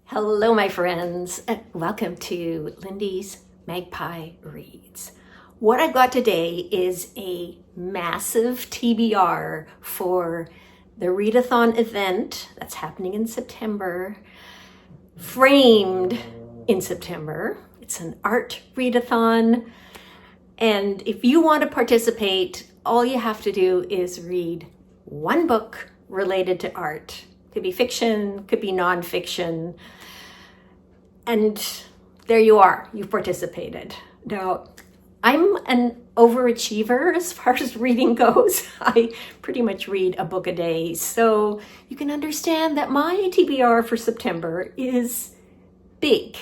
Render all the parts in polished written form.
Hello, my friends, and welcome to Lindy's Magpie Reads. What I've got today is a massive TBR for the Readathon event that's happening in September, framed in September. It's an art readathon, and if you want to participate, all you have to do is read one book related to art. Could be fiction, could be nonfiction, and there you are, you've participated. Now, I'm an overachiever as far as reading goes. I pretty much read a book a day, so you can understand that my TBR for September is big.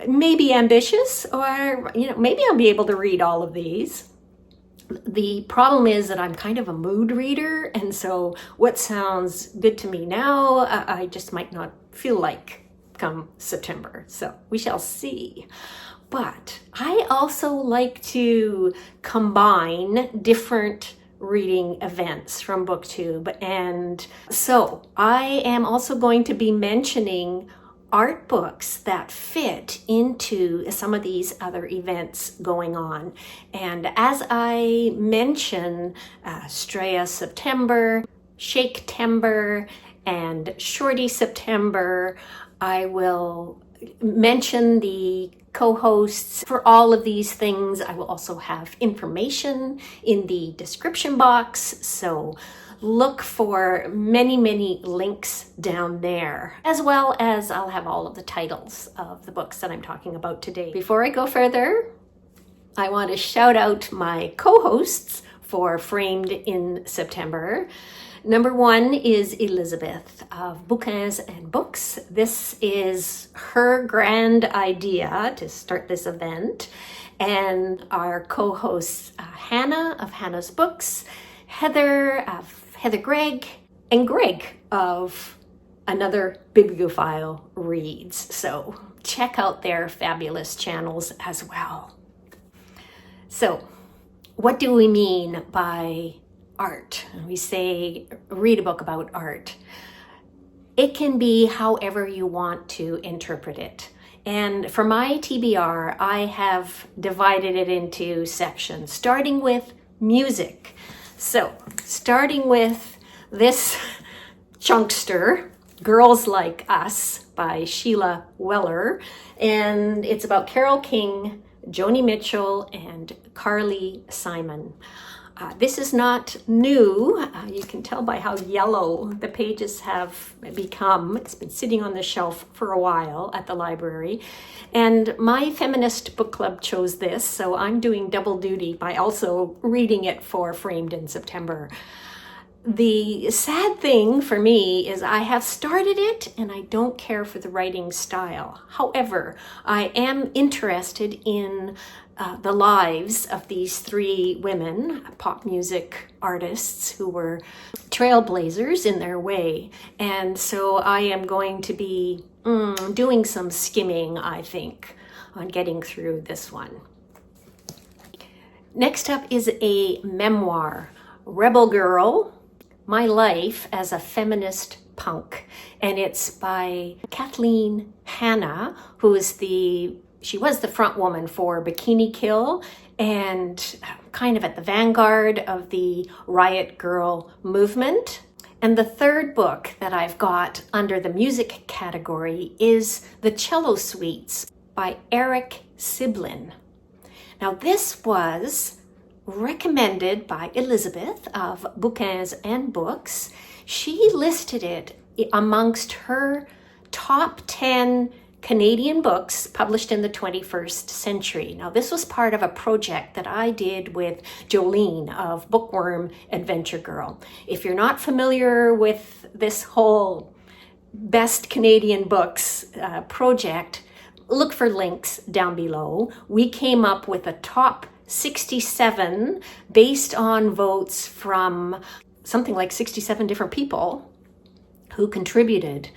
Maybe ambitious, or maybe I'll be able to read all of these. The problem is that I'm kind of a mood reader, and so what sounds good to me now, I just might not feel like come September. So we shall see. But I also like to combine different reading events from BookTube, and so I am also going to be mentioning art books that fit into some of these other events going on. And as I mention Straya September, Shaketember, and Shorty September, I will mention the co-hosts for all of these things. I will also have information in the description box, so look for many links down there, as well as I'll have all of the titles of the books that I'm talking about today. Before I go further, I want to shout out my co-hosts for Framed in September. Number one is Elizabeth of Bouquins and Books. This is her grand idea to start this event. And our co-hosts, Hanna of Hanna's Books, Heather of Heather Gregg, and Greg of Another Bibliophile Reads. So check out their fabulous channels as well. So what do we mean by art? We say read a book about art. It can be however you want to interpret it. And for my TBR, I have divided it into sections, starting with music. So, starting with this chunkster, Girls Like Us by Sheila Weller, and it's about Carole King, Joni Mitchell, and Carly Simon. This is not new. You can tell by how yellow the pages have become. It's been sitting on the shelf for a while at the library. And my Feminist book club chose this, so I'm doing double duty by also reading it for Framed in September. The sad thing for me is I have started it and I don't care for the writing style. However, I am interested in the lives of these three women, pop music artists who were trailblazers in their way. And so I am going to be doing some skimming, I think, on getting through this one. Next up is a memoir, Rebel Girl, My Life as a Feminist Punk. And it's by Kathleen Hanna, she was the front woman for Bikini Kill and kind of at the vanguard of the Riot Girl movement. And the third book that I've got under the music category is The Cello Suites by Eric Siblin. Now this was recommended by Elizabeth of Bouquins and Books. She listed it amongst her top 10 Canadian books published in the 21st century. Now, this was part of a project that I did with Jolene of Bookworm Adventure Girl. If you're not familiar with this whole Best Canadian Books project, look for links down below. We came up with a top 67 based on votes from something like 67 different people who contributed.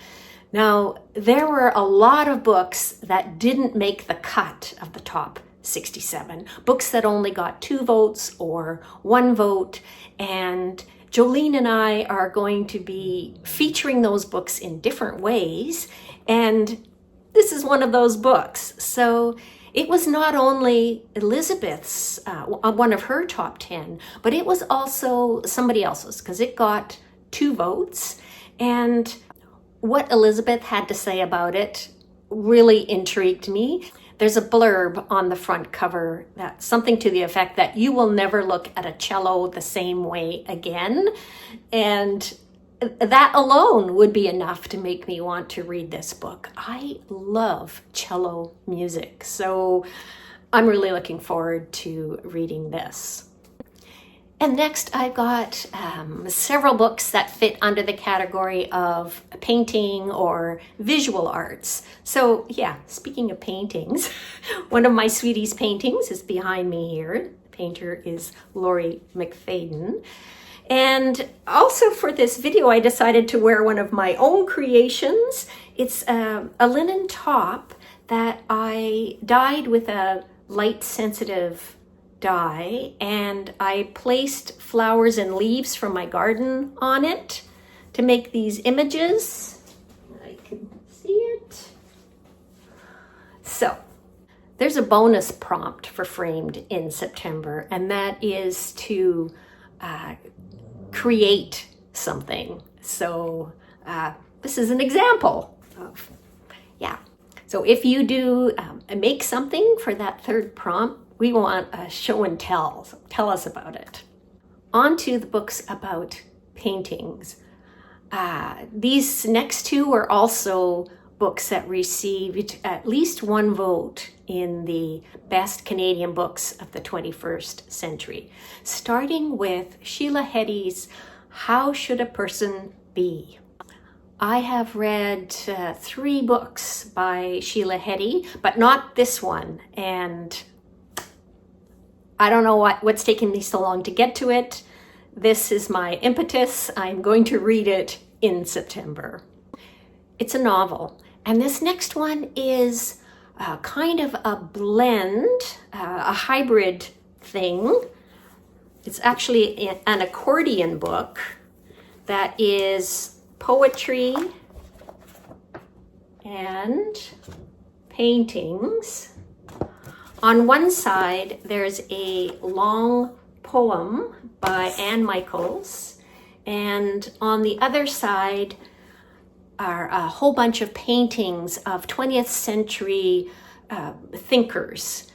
Now, there were a lot of books that didn't make the cut of the top 67, books that only got 2 votes or 1 vote, and Jolene and I are going to be featuring those books in different ways, and this is one of those books. So it was not only Elizabeth's, one of her top 10, but it was also somebody else's, because it got 2 votes. And what Elizabeth had to say about it really intrigued me. There's a blurb on the front cover that's something to the effect that you will never look at a cello the same way again. And that alone would be enough to make me want to read this book. I love cello music, so I'm really looking forward to reading this. And next I've got several books that fit under the category of painting or visual arts. So yeah, speaking of paintings, one of my sweeties' paintings is behind me here. The painter is Laurie McFadden. And also for this video, I decided to wear one of my own creations. It's a linen top that I dyed with a light sensitive dye, and I placed flowers and leaves from my garden on it to make these images. I can see it. So there's a bonus prompt for Framed in September, and that is to create something. So this is an example of, yeah. So if you do make something for that third prompt, we want a show and tell. So tell us about it. On to the books about paintings. These next 2 are also books that received at least 1 vote in the best Canadian books of the 21st century. Starting with Sheila Heti's How Should a Person Be? I have read 3 books by Sheila Heti, but not this one. And I don't know what's taking me so long to get to it. This is my impetus. I'm going to read it in September. It's a novel. And this next one is kind of a blend, a hybrid thing. It's actually an accordion book that is poetry and paintings. On one side, there's a long poem by Anne Michaels, and on the other side are a whole bunch of paintings of 20th century thinkers.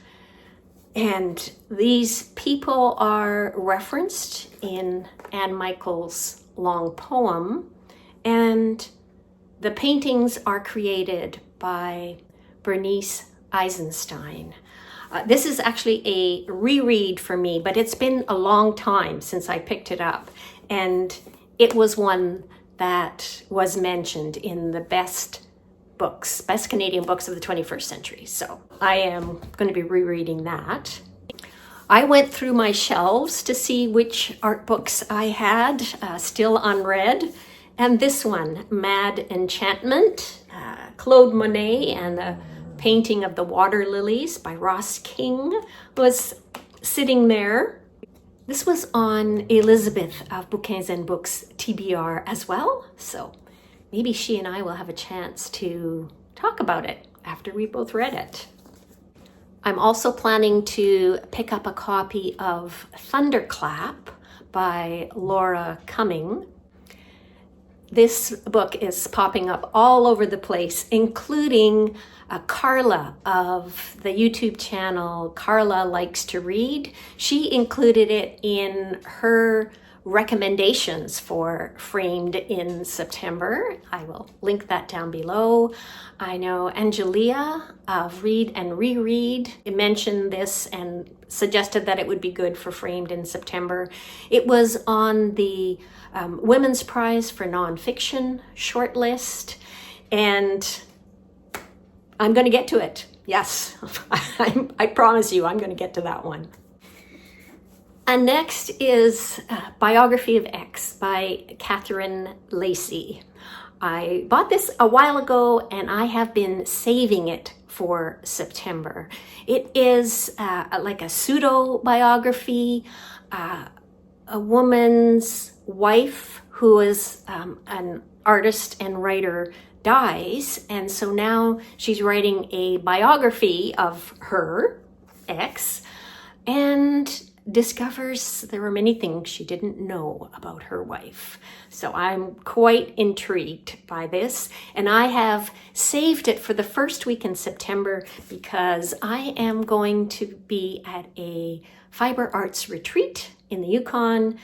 And these people are referenced in Anne Michaels' long poem, and the paintings are created by Bernice Eisenstein. This is actually a reread for me, but it's been a long time since I picked it up. And it was one that was mentioned in the best Canadian books of the 21st century. So I am going to be rereading that. I went through my shelves to see which art books I had still unread. And this one, Mad Enchantment, Claude Monet and the Painting of the Water Lilies by Ross King, was sitting there. This was on Elizabeth of Bouquins and Books TBR as well, so maybe she and I will have a chance to talk about it after we both read it. I'm also planning to pick up a copy of Thunderclap by Laura Cumming. This book is popping up all over the place, including Carla of the YouTube channel Carla Likes to Read. She included it in her recommendations for Framed in September. I will link that down below. I know Angelia of Read and Reread mentioned this and suggested that it would be good for Framed in September. It was on the Women's Prize for Nonfiction shortlist, and I'm going to get to it. Yes, I promise you I'm going to get to that one. And next is Biography of X by Catherine Lacey. I bought this a while ago and I have been saving it for September. It is like a pseudo biography, a woman's wife, who is an artist and writer, dies, and so now she's writing a biography of her ex and discovers there were many things she didn't know about her wife. So I'm quite intrigued by this, and I have saved it for the first week in September because I am going to be at a fiber arts retreat in the Yukon.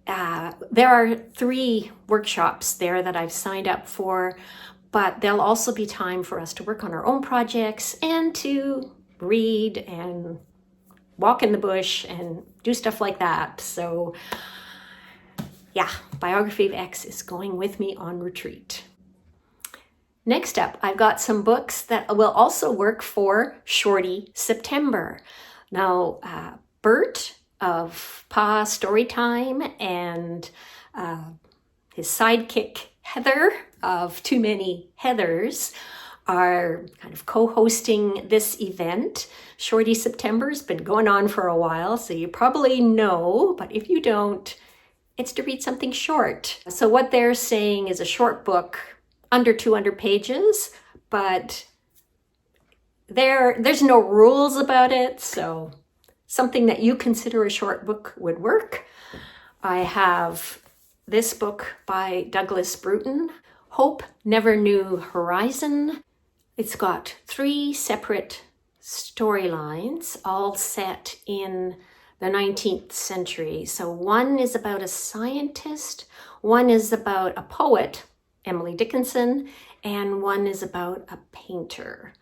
There are 3 workshops there that I've signed up for, but there'll also be time for us to work on our own projects and to read and walk in the bush and do stuff like that. So yeah, Biography of X is going with me on retreat. Next up, I've got some books that will also work for Shorty September. Now, Bert of Pa Storytime and his sidekick Heather of Too Many Heathers are kind of co-hosting this event. Shorty September's been going on for a while, so you probably know, but if you don't, it's to read something short. So what they're saying is a short book, under 200 pages, but there's no rules about it, so something that you consider a short book would work. I have this book by Douglas Bruton, Hope Never Knew Horizon. It's got 3 separate storylines, all set in the 19th century. So one is about a scientist, one is about a poet, Emily Dickinson, and one is about a painter.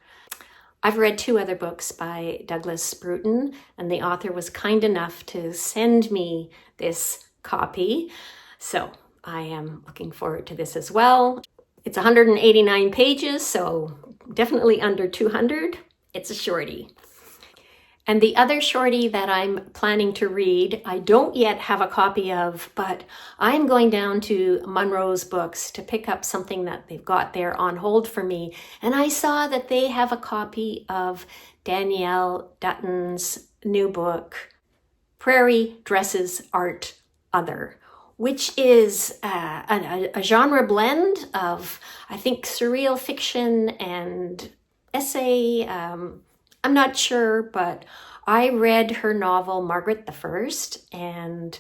I've read 2 other books by Douglas Bruton, and the author was kind enough to send me this copy. So I am looking forward to this as well. It's 189 pages, so definitely under 200. It's a shorty. And the other shorty that I'm planning to read, I don't yet have a copy of, but I'm going down to Munro's Books to pick up something that they've got there on hold for me. And I saw that they have a copy of Danielle Dutton's new book, Prairie Dresses Art Other, which is a genre blend of, I think, surreal fiction and essay. I'm not sure, but I read her novel, Margaret the First, and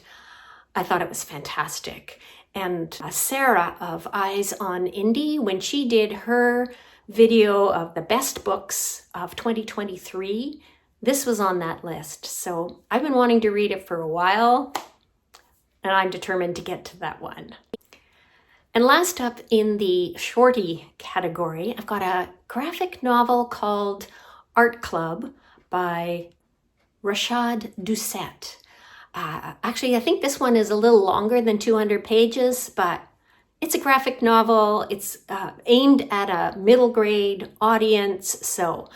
I thought it was fantastic. And Sarah of Eyes on Indie, when she did her video of the best books of 2023, this was on that list. So I've been wanting to read it for a while, and I'm determined to get to that one. And last up in the shorty category, I've got a graphic novel called Art Club by Rashad Doucette. Actually, I think this one is a little longer than 200 pages, but it's a graphic novel. It's aimed at a middle grade audience, so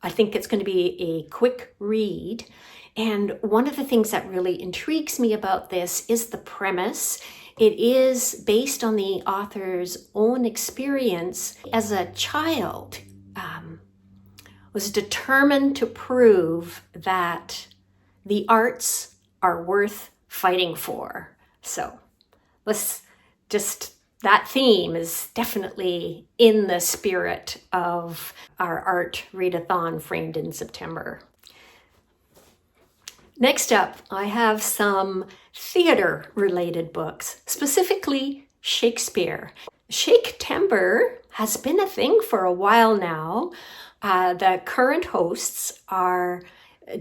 I think it's going to be a quick read. And one of the things that really intrigues me about this is the premise. It is based on the author's own experience as a child. Was determined to prove that the arts are worth fighting for. So that theme is definitely in the spirit of our art readathon framed in September. Next up, I have some theater-related books, specifically Shakespeare. Shaketember has been a thing for a while now. The current hosts are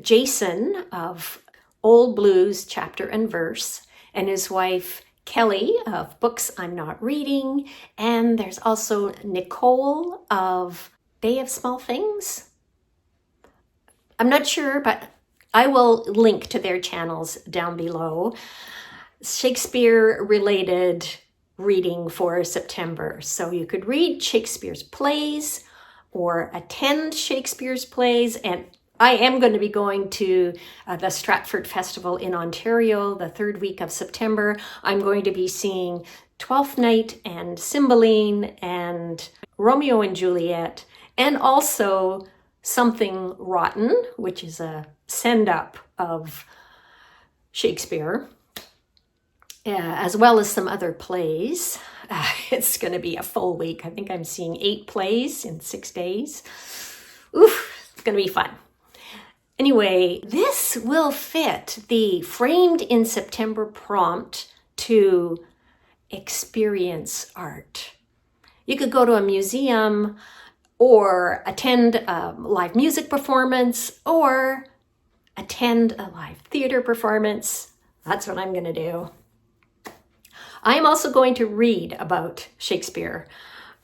Jason of Old Blues Chapter and Verse and his wife Kelly of Books I'm Not Reading, and there's also Nicole of Day of Small Things. I'm not sure, but I will link to their channels down below. Shakespeare-related reading for September. So you could read Shakespeare's plays or attend Shakespeare's plays. And I am going to be going to the Stratford Festival in Ontario the 3rd week of September. I'm going to be seeing Twelfth Night and Cymbeline and Romeo and Juliet, and also Something Rotten, which is a send-up of Shakespeare. as well as some other plays. It's going to be a full week. I think I'm seeing 8 plays in 6 days. Oof, it's going to be fun. Anyway, this will fit the Framed in September prompt to experience art. You could go to a museum or attend a live music performance or attend a live theater performance. That's what I'm going to do. I am also going to read about Shakespeare.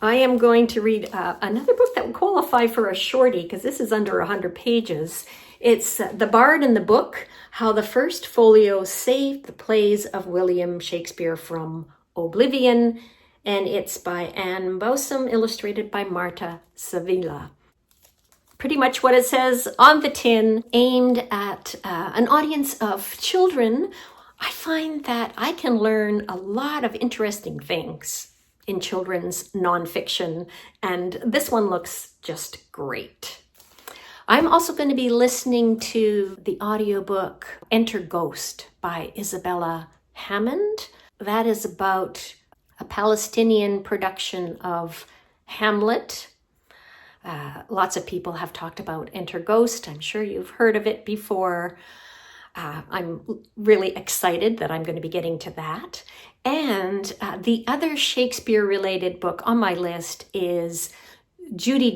I am going to read another book that would qualify for a shorty because this is under 100 pages. It's The Bard in the Book, How the First Folio Saved the Plays of William Shakespeare from Oblivion, and it's by Anne Bowsam, illustrated by Marta Sevilla. Pretty much what it says on the tin, aimed at an audience of children. I find that I can learn a lot of interesting things in children's nonfiction, and this one looks just great. I'm also going to be listening to the audiobook Enter Ghost by Isabella Hammond. That is about a Palestinian production of Hamlet. Lots of people have talked about Enter Ghost. I'm sure you've heard of it before. I'm really excited that I'm going to be getting to that. And the other Shakespeare-related book on my list is Judy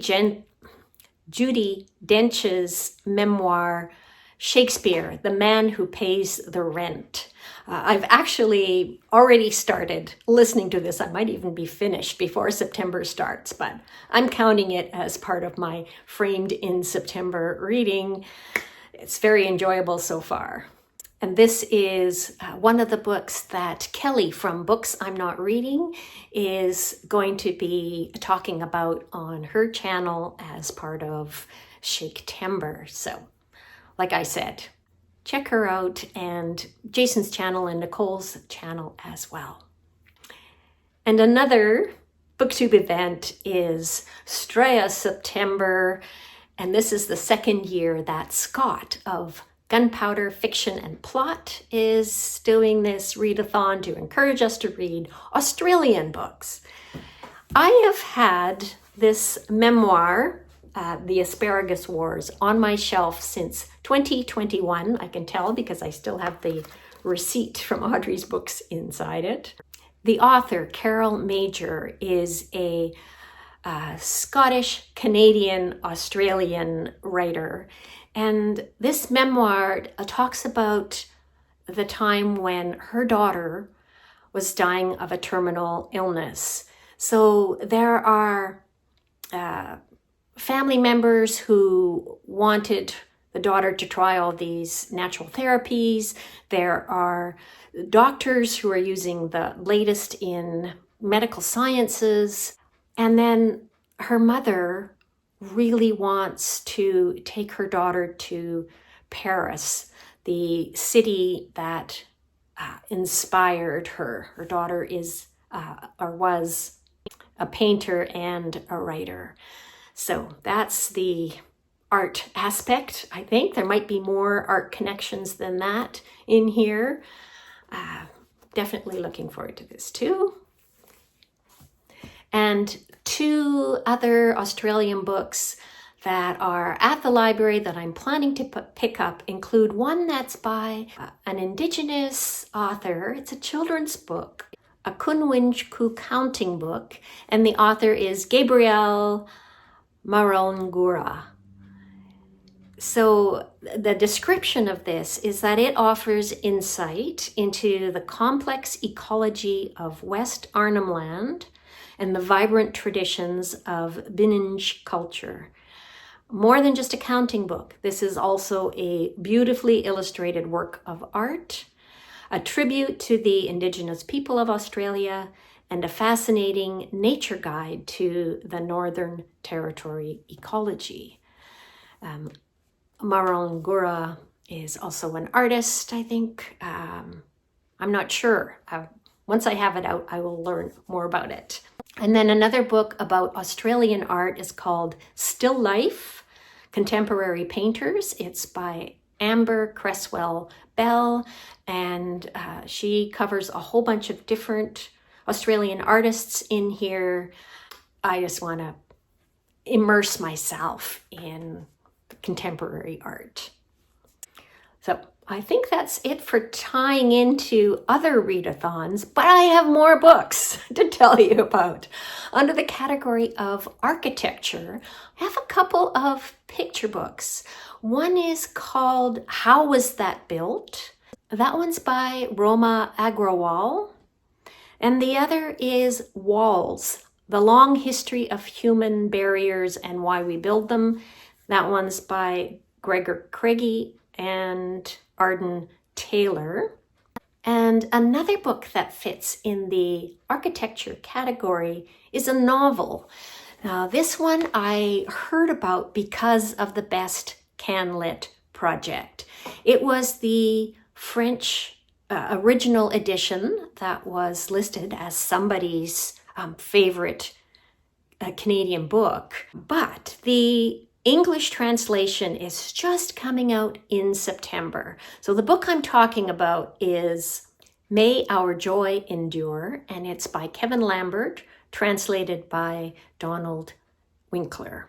Dench's memoir, Shakespeare, The Man Who Pays the Rent. I've actually already started listening to this. I might even be finished before September starts, but I'm counting it as part of my Framed in September reading. It's very enjoyable so far. And this is one of the books that Kelly from Books I'm Not Reading is going to be talking about on her channel as part of Shaketember. So, like I said, check her out, and Jason's channel and Nicole's channel as well. And another booktube event is Straya September, and this is the second year that Scott of Gunpowder Fiction and Plot is doing this readathon to encourage us to read Australian books. I have had this memoir, The Asparagus Wars, on my shelf since 2021. I can tell because I still have the receipt from Audrey's books inside it. The author, Carole Major, is a Scottish, Canadian, Australian writer. And this memoir talks about the time when her daughter was dying of a terminal illness. So there are family members who wanted the daughter to try all these natural therapies. There are doctors who are using the latest in medical sciences. And then her mother really wants to take her daughter to Paris, the city that inspired her. Her daughter is or was a painter and a writer. So that's the art aspect, I think. There might be more art connections than that in here. Definitely looking forward to this too. And 2 other Australian books that are at the library that I'm planning to pick up include one that's by an Indigenous author. It's a children's book, a Kunwinchku counting book, and the author is Gabrielle Marongura. So the description of this is that it offers insight into the complex ecology of West Arnhem Land and the vibrant traditions of Bininj culture. More than just a counting book, this is also a beautifully illustrated work of art, a tribute to the Indigenous people of Australia, and a fascinating nature guide to the Northern Territory ecology. Marongura is also an artist, I think. I'm not sure. Once I have it out, I will learn more about it. And then another book about Australian art is called Still Life, Contemporary Painters. It's by Amber Cresswell Bell, and she covers a whole bunch of different Australian artists in here. I just want to immerse myself in contemporary art. So I think that's it for tying into other readathons, but I have more books to tell you about. Under the category of architecture, I have a couple of picture books. One is called How Was That Built? That one's by Roma Agrawal. And the other is Walls, The Long History of Human Barriers and Why We Build Them. That one's by Gregor Craigie and Arden Taylor. And another book that fits in the architecture category is a novel. Now, this one I heard about because of the Best Canlit project. It was the French original edition that was listed as somebody's favorite Canadian book, but the English translation is just coming out in September. So the book I'm talking about is May Our Joy Endure, and it's by Kevin Lambert, translated by Donald Winkler.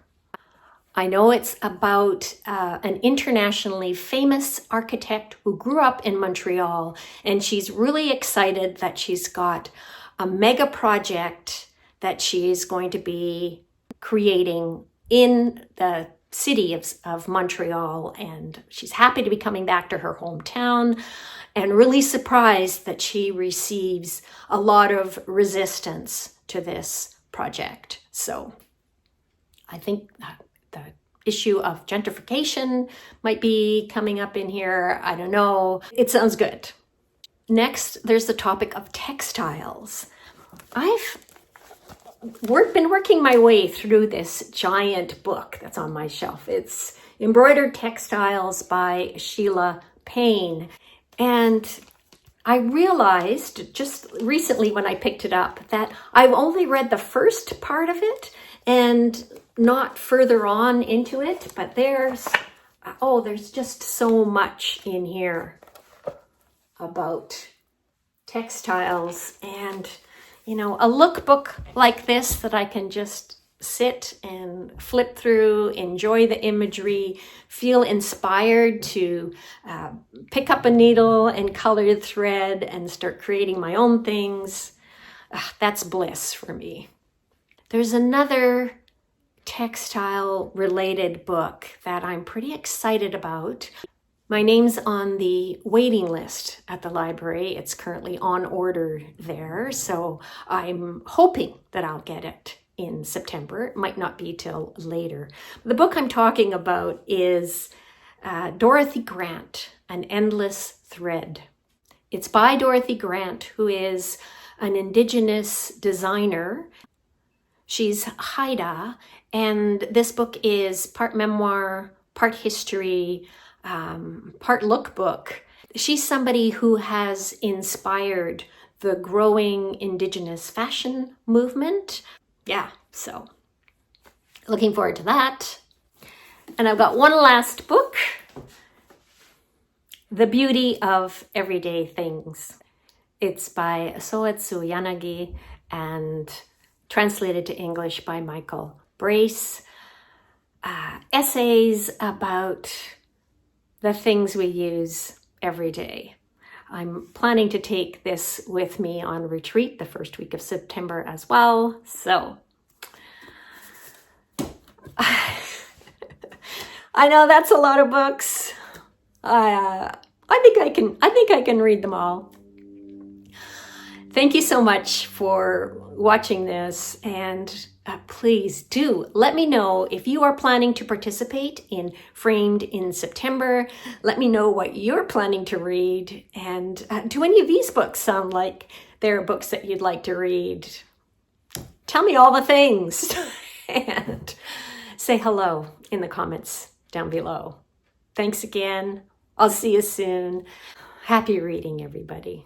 I know it's about an internationally famous architect who grew up in Montreal, and she's really excited that she's got a mega project that she is going to be creating in the city of Montreal, and she's happy to be coming back to her hometown and really surprised that she receives a lot of resistance to this project. So I think the issue of gentrification might be coming up in here. I don't know. It sounds good. Next, there's the topic of textiles. I've been working my way through this giant book that's on my shelf. It's Embroidered Textiles by Sheila Payne. And I realized just recently when I picked it up that I've only read the first part of it and not further on into it, but there's just so much in here about textiles, and a lookbook like this that I can just sit and flip through, enjoy the imagery, feel inspired to pick up a needle and colored thread and start creating my own things. That's bliss for me. There's another textile related book that I'm pretty excited about. My name's on the waiting list at the library. It's currently on order there, so I'm hoping that I'll get it in September. It might not be till later. The book I'm talking about is Dorothy Grant, An Endless Thread. It's by Dorothy Grant, who is an Indigenous designer. She's Haida, and this book is part memoir, part history, part lookbook. She's somebody who has inspired the growing Indigenous fashion movement. Yeah, so looking forward to that. And I've got one last book, The Beauty of Everyday Things. It's by Soetsu Yanagi and translated to English by Michael Brace. Essays about the things we use every day. I'm planning to take this with me on retreat the first week of September as well. So I know that's a lot of books. I think I can read them all. Thank you so much for watching this, and please do let me know if you are planning to participate in Framed in September. Let me know what you're planning to read, and do any of these books sound like they're books that you'd like to read? Tell me all the things and say hello in the comments down below. Thanks again. I'll see you soon. Happy reading, everybody.